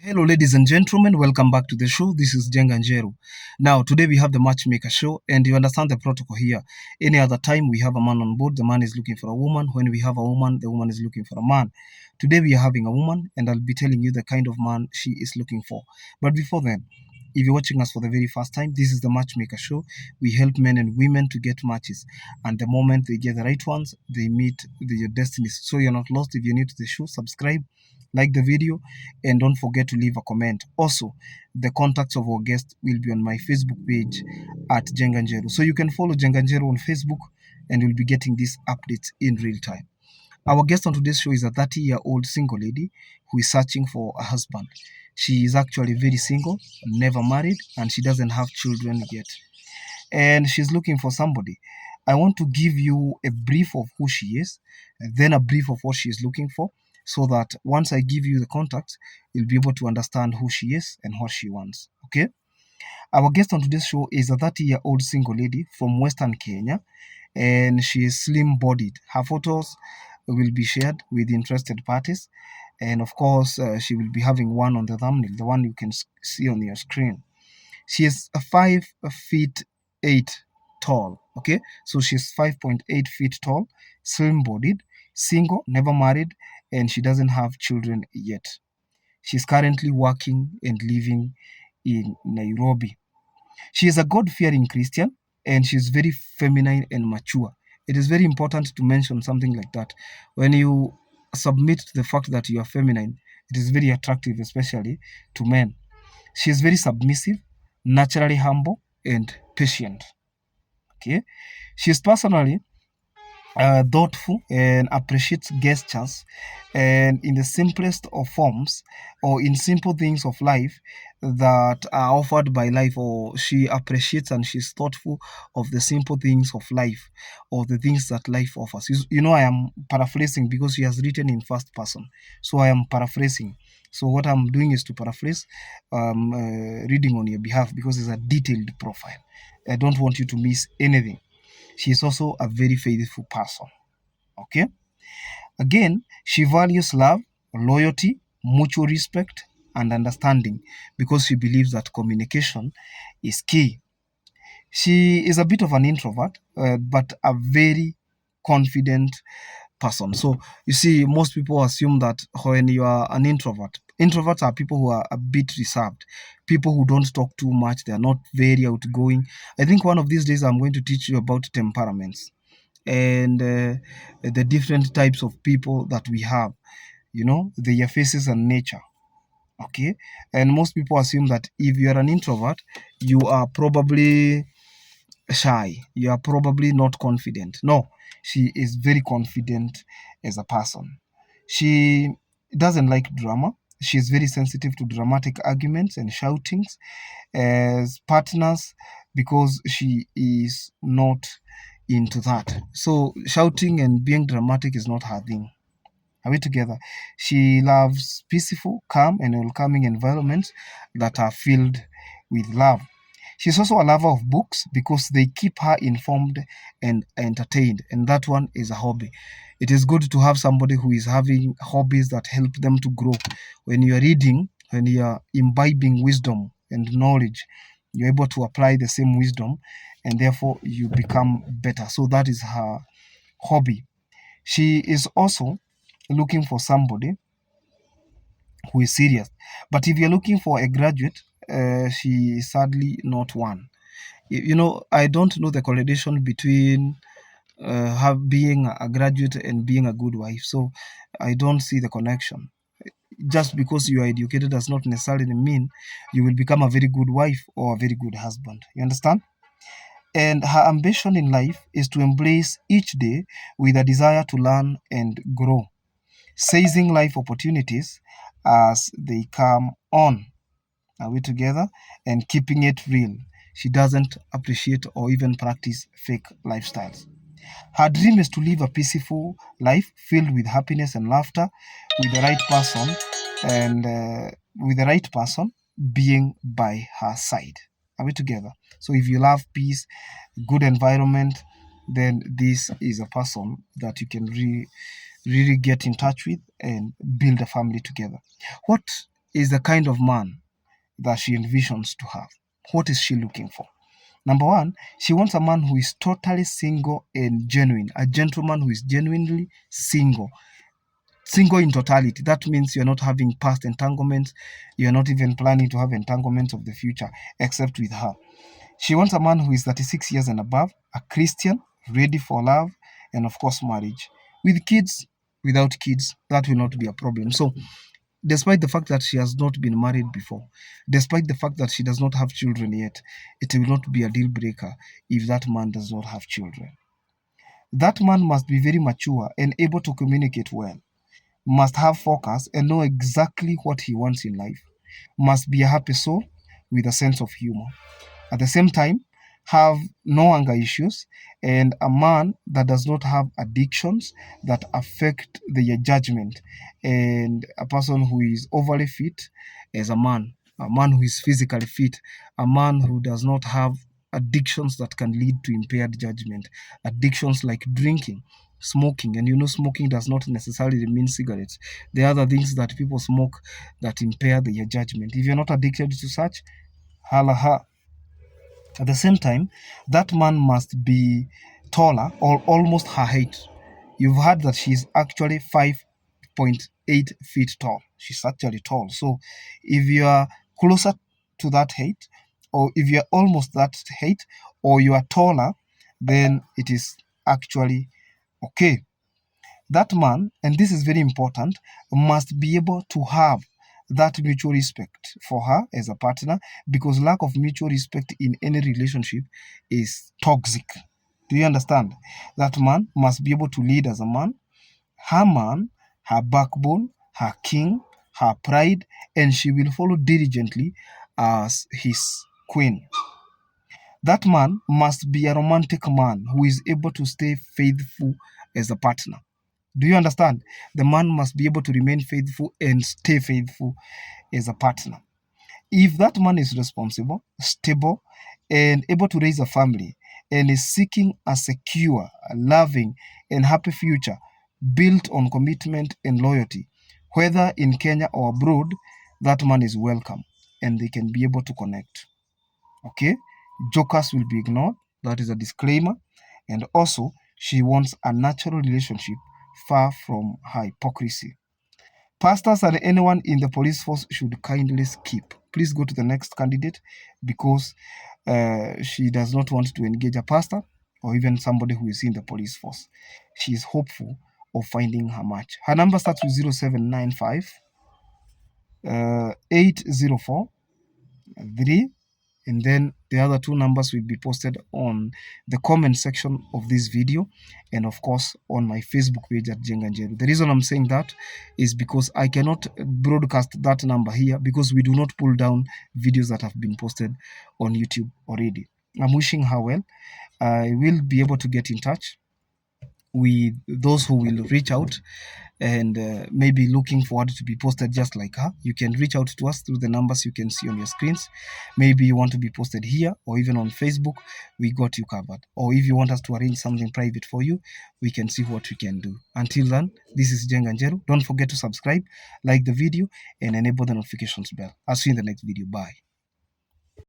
Hello, ladies and gentlemen. Welcome back to the show. This is Jenga Njeru. Now, today we have the Matchmaker show, and you understand the protocol here. Any other time we have a man on board, the man is looking for a woman. When we have a woman, the woman is looking for a man. Today we are having a woman, and I'll be telling you the kind of man she is looking for. But before then, if you're watching us for the very first time, this is the Matchmaker show. We help men and women to get matches, and the moment they get the right ones, they meet their destinies. So you're not lost. If you're new to the show, subscribe, like the video, and don't forget to leave a comment. Also, the contacts of our guests will be on my Facebook page at Jenga Njeru. So you can follow Jenga Njeru on Facebook and you'll be getting these updates in real time. Our guest on today's show is a 30-year-old single lady who is searching for a husband. She is actually very single, never married, and she doesn't have children yet. And she's looking for somebody. I want to give you a brief of who she is, then a brief of what she is looking for, so that once I give you the contacts, you'll be able to understand who she is and what she wants. Okay? Our guest on today's show is a 30-year-old single lady from Western Kenya, and she is slim bodied. Her photos will be shared with interested parties, and of course, she will be having one on the thumbnail, the one you can see on your screen. She is a 5 feet 8 tall. Okay, so she's 5.8 feet tall, slim bodied, single, never married, and she doesn't have children yet. She's currently working and living in Nairobi. She is a God fearing Christian and she's very feminine and mature. It is very important to mention something like that. When you submit to the fact that you are feminine, it is very attractive, especially to men. She is very submissive, naturally humble, and patient. Okay, she is personally thoughtful and appreciates gestures, and in the simplest of forms, or in simple things of life that are offered by life, or she appreciates and she's thoughtful of the simple things of life, or the things that life offers. You know, I am paraphrasing because she has written in first person, so I am paraphrasing. So what I'm doing is to paraphrase, reading on your behalf, because it's a detailed profile. I don't want you to miss anything. She is also a very faithful person. Okay? Again, she values love, loyalty, mutual respect, and understanding, because she believes that communication is key. She is a bit of an introvert, but a very confident person. So you see, most people assume that when you are an introvert, introverts are people who are a bit reserved, people who don't talk too much, they are not very outgoing. I think one of these days I'm going to teach you about temperaments and the different types of people that we have, their faces and nature. Okay, and most people assume that if you are an introvert, you are probably shy, you are probably not confident. No, she is very confident as a person. She doesn't like drama. She's very sensitive to dramatic arguments and shoutings as partners, because she is not into that. So shouting and being dramatic is not her thing. Are we together? She loves peaceful, calm, and welcoming environments that are filled with love. She's also a lover of books because they keep her informed and entertained, and that one is a hobby. It is good to have somebody who is having hobbies that help them to grow. When you are reading, when you are imbibing wisdom and knowledge, you're able to apply the same wisdom, and therefore you become better. So that is her hobby. She is also looking for somebody who is serious. But if you're looking for a graduate, she is sadly not one. I don't know the correlation between being a graduate and being a good wife. So I don't see the connection. Just because you are educated does not necessarily mean you will become a very good wife or a very good husband. You understand? And her ambition in life is to embrace each day with a desire to learn and grow, seizing life opportunities as they come on. Are we together? And keeping it real. She doesn't appreciate or even practice fake lifestyles. Her dream is to live a peaceful life filled with happiness and laughter with the right person, and with the right person being by her side. Are we together? So if you love peace, good environment, then this is a person that you can really get in touch with and build a family together. What is the kind of man that she envisions to have. What is she looking for? Number one, she wants a man who is totally single and genuine, a gentleman who is genuinely single. Single in totality. That means you're not having past entanglements. You're not even planning to have entanglements of the future, except with her. She wants a man who is 36 years and above, a Christian, ready for love, and of course, marriage. With kids, without kids, that will not be a problem. So, despite the fact that she has not been married before, despite the fact that she does not have children yet, it will not be a deal breaker if that man does not have children. That man must be very mature and able to communicate well, must have focus and know exactly what he wants in life, must be a happy soul with a sense of humor. At the same time, have no anger issues, and a man that does not have addictions that affect their judgment, and a person who is overly fit as a man who is physically fit, a man who does not have addictions that can lead to impaired judgment, addictions like drinking, smoking. And you know, smoking does not necessarily mean cigarettes. There are other things that people smoke that impair their judgment. If you're not addicted to such, halaha. At the same time, that man must be taller or almost her height. You've heard that she's actually 5.8 feet tall. She's actually tall. So if you are closer to that height, or if you're almost that height, or you are taller, then it is actually okay. That man, and this is very important, must be able to have that mutual respect for her as a partner, because lack of mutual respect in any relationship is toxic. Do you understand? That man must be able to lead as a man, her backbone, her king, her pride, and she will follow diligently as his queen. That man must be a romantic man who is able to stay faithful as a partner. Do you understand? The man must be able to remain faithful and stay faithful as a partner. If that man is responsible, stable, and able to raise a family, and is seeking a secure, loving, and happy future built on commitment and loyalty, whether in Kenya or abroad, that man is welcome and they can be able to connect. Okay? Jokers will be ignored. That is a disclaimer. And also, she wants a natural relationship far from her hypocrisy. Pastors and anyone in the police force should kindly skip. Please go to the next candidate, because she does not want to engage a pastor or even somebody who is in the police force. She is hopeful of finding her match. Her number starts with 0795 804 3, and then the other two numbers will be posted on the comment section of this video, and of course on my Facebook page at Jenga Njeru. The reason I'm saying that is because I cannot broadcast that number here, because we do not pull down videos that have been posted on YouTube already. I'm wishing her well. I will be able to get in touch with those who will reach out and maybe looking forward to be posted just like her. You can reach out to us through the numbers you can see on your screens. Maybe you want to be posted here or even on Facebook, we got you covered. Or if you want us to arrange something private for you, we can see what we can do. Until then, this is Jenga Njeru. Don't forget to subscribe, like the video, and enable the notifications bell. I'll see you in the next video. Bye.